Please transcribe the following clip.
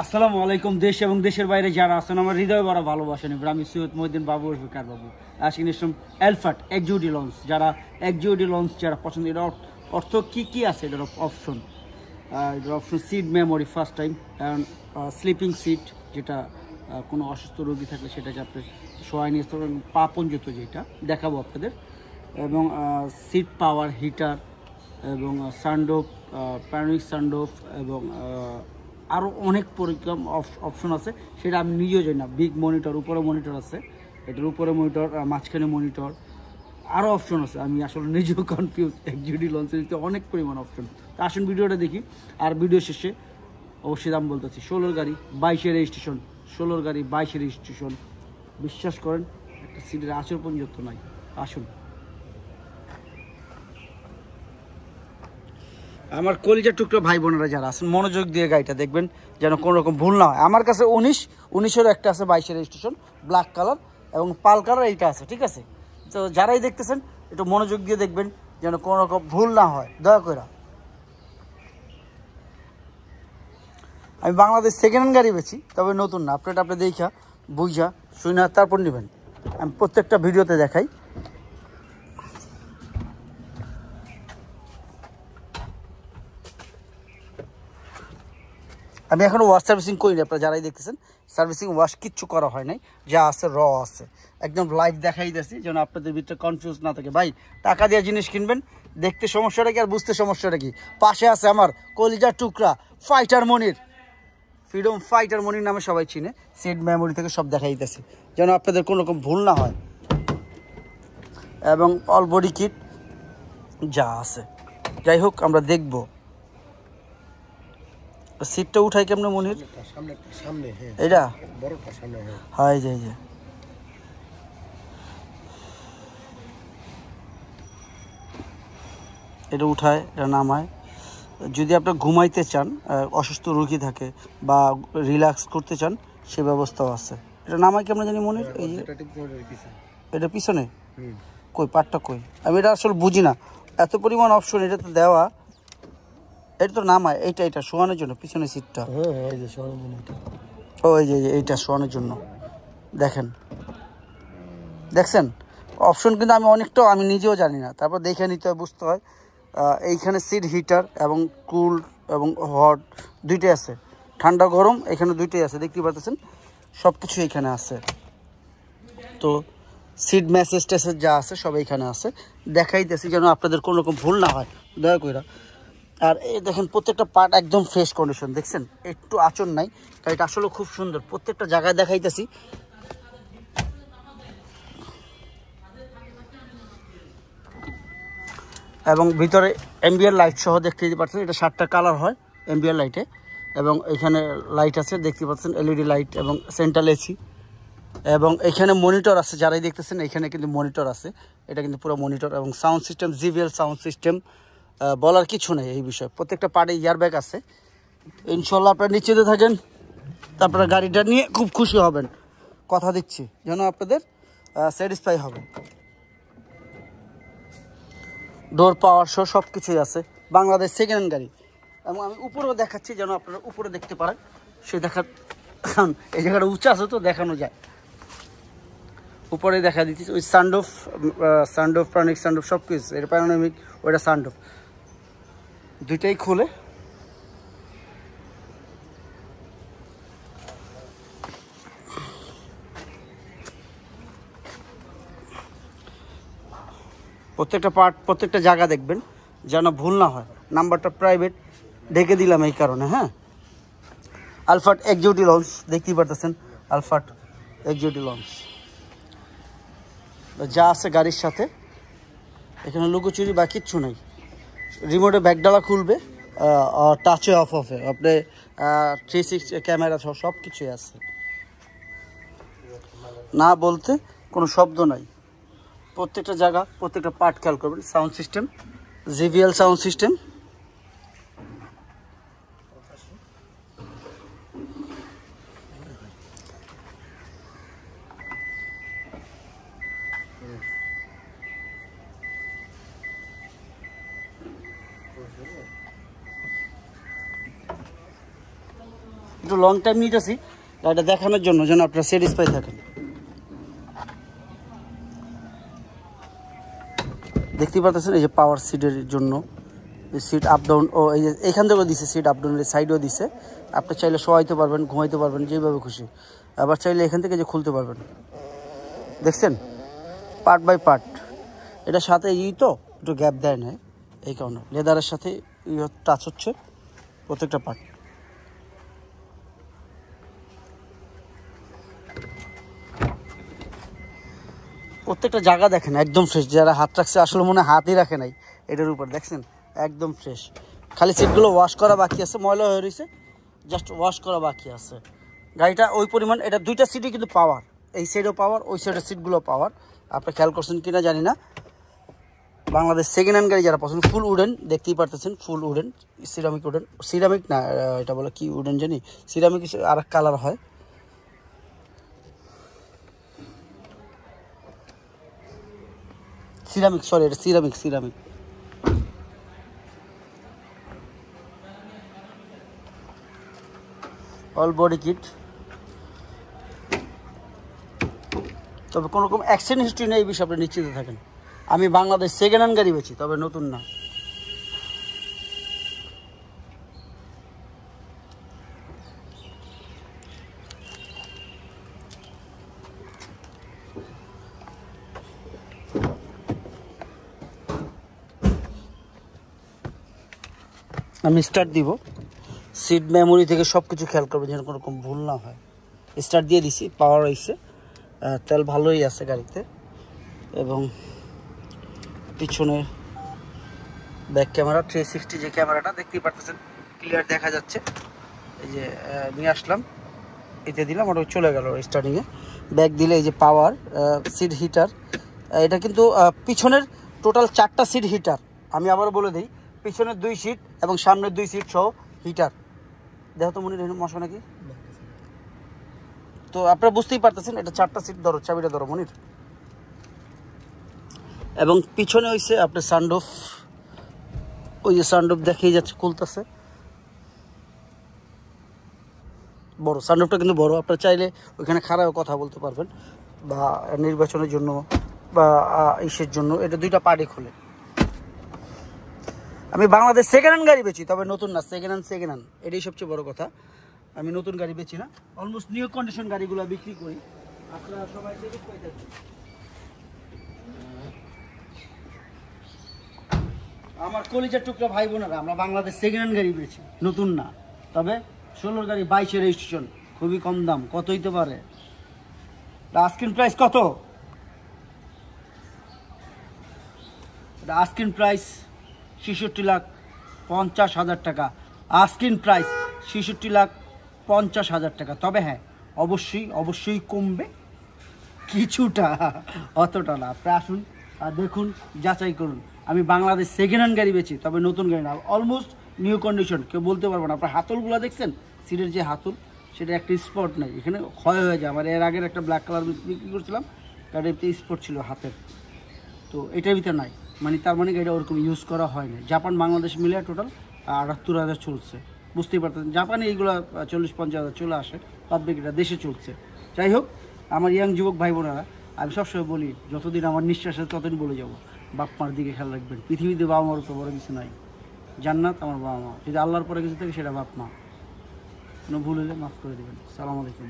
আসসালামু আলাইকুম। দেশ এবং দেশের বাইরে যারা আছেন আমার হৃদয় বড় ভালোবাসা নেবেন। আমি সৈয়দ মহিউদ্দিন বাবু ফিকার বাবু আজকে নিশ্চয় এলফাট এক্সিকিউটিভ লঞ্চ যারা যারা পছন্দ, এটার অর্থ কি আছে এটার অপশন। এটার option seat memory first time, কারণ স্লিপিং সিট, যেটা কোনো অসুস্থ রোগী থাকলে সেটাকে আপনি শোয়াই নিয়ে পা পর্যন্ত যেটা দেখাবো আপনাদের, এবং সিট পাওয়ার হিটার এবং সানডোফ, প্যানোরামিক সানডোফ এবং আরও অনেক পরিক্রম অপশন আছে, সেটা আমি নিজেও জানি না। বিগ মনিটর, উপরে মনিটর আছে, এটার উপরে মনিটর, মাঝখানে মনিটর, আরও অপশন আছে। আমি আসলে নিজেও কনফিউজ, এক্সিকিউটিভ লঞ্চের ভিতরে অনেক পরিমাণ অপশন। তো আসুন ভিডিওটা দেখি, আর ভিডিও শেষে অবশ্যই দাম বলতেছি। 16 গাড়ি 22 রেজিস্ট্রেশন, 16 গাড়ি 22 রেজিস্ট্রেশন। বিশ্বাস করেন একটা সিটের আচর পর্যন্ত নাই। আসুন, আমার কলিজার টুকরো ভাই বোনেরা যারা আছেন মনোযোগ দিয়ে গাড়িটা দেখবেন, যেন কোনো রকম ভুল না হয়। আমার কাছে 19-19-এর একটা আছে 22 রেজিস্ট্রেশন, ব্ল্যাক কালার এবং পাল কালার এইটা আছে, ঠিক আছে? তো যারাই দেখতেছেন একটু মনোযোগ দিয়ে দেখবেন, যেন কোনো রকম ভুল না হয়, দয়া করে। আমি বাংলাদেশ সেকেন্ড হ্যান্ড গাড়ি বেচি, তবে নতুন না। আপনি দেখা বুঝা শুনে তারপর নেবেন। আমি প্রত্যেকটা ভিডিওতে দেখাই। আমি এখনও ওয়াশ সার্ভিসিং করিনি। আপনারা যারাই দেখতেছেন সার্ভিসিং ওয়াশ কিচ্ছু করা হয় নাই, যা আছে র আছে, একদম লাইভ দেখাই দিয়েছি, যেন আপনাদের ভিতরে কনফিউজ না থাকে। ভাই, টাকা দিয়ে জিনিস কিনবেন, দেখতে সমস্যাটা কি আর বুঝতে সমস্যাটা কি। পাশে আছে আমার কলিজার টুকরা ফাইটার মনির, ফ্রিডম ফাইটার মনির নামে সবাই চিনে। সিট মেমোরি থেকে সব দেখাই দিতেছি, যেন আপনাদের কোনো রকম ভুল না হয়। এবং অল বডি কিট যা আছে, যাই হোক আমরা দেখবো। সিটটা উঠাই কেমনে মনির? এটা হয় যে এটা উঠায়, এটা নামায়। যদি আপনি ঘুমাইতে চান, অসুস্থ রোগী থাকে বা রিল্যাক্স করতে চান, সে ব্যবস্থাও আছে। এটা নামায় কেমন জানি মনির? এই যে এটা পিছনে কই পাটটা কই, আমি এটা আসলে বুঝি না। এত পরিমাণ অপশন এটাতে দেওয়া, এটা তো নামায়। এইটা শোয়ানোর জন্য পিছনে সিটটা, ও এই যে এইটা শোয়ানোর জন্য। দেখছেন অপশন, কিন্তু আমি নিজেও জানি না, তারপর দেখে নিতে হয়, বুঝতে হয়। এইখানে সিট হিটার এবং কুল এবং হট দুইটাই আছে, ঠান্ডা গরম এখানে দুইটাই আছে, দেখতে পাচ্ছেন সব কিছু এখানে আছে। তো সিট ম্যাসেজ ট্যাসেজ যা আছে সব এখানে আছে, দেখাইতেছি যেন আপনাদের কোনো রকম ভুল না হয়, দয়া করে। আর এই দেখেন প্রত্যেকটা পার্ট একদম ফ্রেশ কন্ডিশন, দেখছেন একটু আঁচড় নাই। গাড়িটা আসলে খুব সুন্দর, প্রত্যেকটা জায়গায় দেখাইতেছি। এবং ভিতরে এমবিআর লাইট সহ দেখতে পাচ্ছেন, এটা 7টা কালার হয় এমবিআর লাইটে। এবং এখানে লাইট আছে দেখতে পাচ্ছেন, এলইডি লাইট এবং সেন্ট্রাল এসি। এবং এখানে মনিটর আছে, যারাই দেখতেছেন এখানে কিন্তু মনিটর আছে, এটা কিন্তু পুরো মনিটর। এবং sound system GBL sound system, বলার কিছু নেই এই বিষয়ে। প্রত্যেকটা পার্টে ইয়ারব্যাগ আছে। ইনশাল্লাহ আপনারা নিশ্চিত থাকেন, তারপরে গাড়িটা নিয়ে খুব খুশি হবেন, কথা দিচ্ছি, যেন আপনাদের স্যাটিসফাই হবে। ডোর পাওয়ার সহ সব কিছুই আছে, বাংলাদেশ সেকেন্ড হ্যান্ড গাড়ি। এবং আমি উপরেও দেখাচ্ছি, যেন আপনারা উপরে দেখতে পারেন। সে দেখার এই জায়গাটা উঁচা আছে তো দেখানো যায়, উপরে দেখা দিচ্ছি। ওই সানডোফ প্যানোরামিক সানডোফ সব কিছু, এটা প্যানোরামিক, ওইটা সানডোফ, দুইটাই খুলে। প্রত্যেকটা পার্ট, প্রত্যেকটা জায়গা দেখবেন যেন ভুল না হয়। নাম্বারটা প্রাইভেট ঢেকে দিলাম এই কারণে। হ্যাঁ, আলফাট এক্সিকিউটিভ লঞ্চ দেখতেই পারতেছেন, আলফাট এক্সিকিউটিভ লঞ্চ যা আছে গাড়ির সাথে। এখানে লুকোচুরি বা কিচ্ছু নেই। রিমোটে ব্যাকডালা খুলবে, টাচে অফ আপনি 360 ক্যামেরা সহ সব কিছুই আছে, না বলতে কোনো শব্দ নাই। প্রত্যেকটা জায়গা, প্রত্যেকটা পার্ট খেয়াল করবেন। Sound system GVL sound system, একটু লং টাইম নিতেছি গাড়িটা দেখানোর জন্য, যেন আপনারা স্যাটিসফাই থাকেন। দেখতে পাচ্ছেন এই যে পাওয়ার সিটের জন্য সিট আপ ডাউন, ও এই যে এখান থেকেও দিছে সিট আপ ডাউনের সাইডেও দিছে। আপনি চাইলে শোয়াইতে পারবেন, ঘুমাইতে পারবেন, যেভাবে খুশি। আবার চাইলে এখান থেকে যে খুলতে পারবেন, দেখছেন পার্ট বাই পার্ট। এটার সাথে তো একটু গ্যাপ দেয় না, এই কারণে লেদারের সাথে টাচ হচ্ছে প্রত্যেকটা পার্ট। প্রত্যেকটা জায়গা দেখেন একদম ফ্রেশ। যারা হাত রাখছে আসলে মনে হাতই রাখে নাই এটার উপর, দেখছেন একদম ফ্রেশ। খালি সিটগুলো ওয়াশ করা বাকি আছে, ময়লা হয়ে রয়েছে, জাস্ট ওয়াশ করা বাকি আছে। গাড়িটা ওই পরিমাণ, এটা দুইটা সিটই কিন্তু পাওয়ার, এই সাইডও পাওয়ার, ওই সাইডের সিটগুলো পাওয়ার। আপনি খেয়াল করছেন কিনা জানি না। বাংলাদেশ সেকেন্ড হ্যান্ড গাড়ি যারা পছন্দ, ফুল উডেন দেখতেই পারতেছেন, ফুল উডেন, সিরামিক উডেন, সিরামিক না এটা বলে কি উডেন জানি, সিরামিক আর এক কালার হয়। সিরামিক, সরি এটা ceramic, ceramic. All body kit. তবে কোনো রকম অ্যাক্সিডেন্ট হিস্ট্রি নেই, এই বিষয়ে আপনি নিশ্চিত থাকেন। আমি বাংলাদেশ সেকেন্ড হ্যান্ড গাড়ি বেচি, তবে নতুন না। আমি স্টার্ট দিব, সিট মেমোরি থেকে সব কিছু খেয়াল করবেন যেন কোনো রকম ভুল না হয়। স্টার্ট দিয়ে দিছি, পাওয়ার হয়েছে, তেল ভালোই আছে গাড়িতে। এবং পিছনে ব্যাক ক্যামেরা 360 যে ক্যামেরাটা দেখতেই পাচ্ছেন, ক্লিয়ার দেখা যাচ্ছে। এই যে নিয়ে আসলাম, এতে দিলাম, ওটা চলে গেল স্টার্টিংয়ে। ব্যাক দিলে এই যে পাওয়ার, সিট হিটার। এটা কিন্তু পিছনের টোটাল 4টা সিট হিটার। আমি আবারও বলে দিই, পিছনের 2 সিট এবং সামনের 2 সিট সহ হিটার। দেখো তো মনির মশা নাকি, তো আপনারা বুঝতেই পারতেছেন এটা 4টা সিট। ধরো চাবিটা ধরো মনির। এবং পিছনে হইছে আপনার সানরুফ, ওই যে সানরুফ দেখেই যাচ্ছে, খুলতেছে। বড় সানরুফটা কিন্তু বড়, আপনারা চাইলে ওইখানে খাড়াও কথা বলতে পারবেন, বা নির্বাচনের জন্য বা ইসের জন্য। এটা 2টা পার্টি খুলে। আমি বাংলাদেশ সেকেন্ড হ্যান্ড গাড়ি বেচি, তবে নতুন না। সেকেন্ড হ্যান্ড এটাই সবচেয়ে বড় কথা। আমি নতুন গাড়ি বেচি না, অলমোস্ট নিউ কন্ডিশন গাড়িগুলো বিক্রি করি। আপনারা সবাই আমার কলিজার টুকরা ভাই বোনেরা, আমরা বাংলাদেশ সেকেন্ড হ্যান্ড গাড়ি বেচি, নতুন না। তবে 16 গাড়ি 22 রেজিস্ট্রেশন, খুবই কম দাম। কত হইতে পারে? আস্কিং প্রাইস কত? আস্কিং প্রাইস 66,50,000 টাকা। আস্কিং প্রাইস 66,50,000 টাকা। তবে হ্যাঁ, অবশ্যই কমবে কিছুটা, অতটা না। আপনি আসুন আর দেখুন, যাচাই করুন। আমি বাংলাদেশ সেকেন্ড হ্যান্ড গাড়ি বেচি, তবে নতুন গাড়ি না, অলমোস্ট নিউ কন্ডিশন। কেউ বলতে পারবো না। আপনার হাতলগুলো দেখছেন, সিটের যে হাতল, সেটা একটা স্পট নেই, এখানে ক্ষয় হয়ে যায়। আমার এর আগের একটা ব্ল্যাক কালার বিক্রি করছিলাম, গাড়িতে স্পট ছিল হাতের, তো এটার ভিতরে নাই। মানে তার মানে গাড়িটা ওরকম ইউজ করা হয় না। জাপান বাংলাদেশ মিলে টোটাল 78,000 চলছে। বুঝতেই পারতেন, জাপানে এইগুলো 40-50,000 চলে আসে, বাদ বাকিটা দেশে চলছে। যাই হোক, আমার ইয়াং যুবক ভাই বোনেরা, আমি সবসময় বলি, যতদিন আমার নিঃশ্বাস আছে ততদিন বলে যাবো, বাপ মার দিকে খেয়াল রাখবেন। পৃথিবীতে বাবা মার উপর বড় কিছু নাই। জান্নাত আমার বাবা মা, যদি আল্লাহর পরে কিছু থাকে সেটা বাপ মা। কোনো ভুল হলে মাফ করে দেবেন। সালাম আলাইকুম।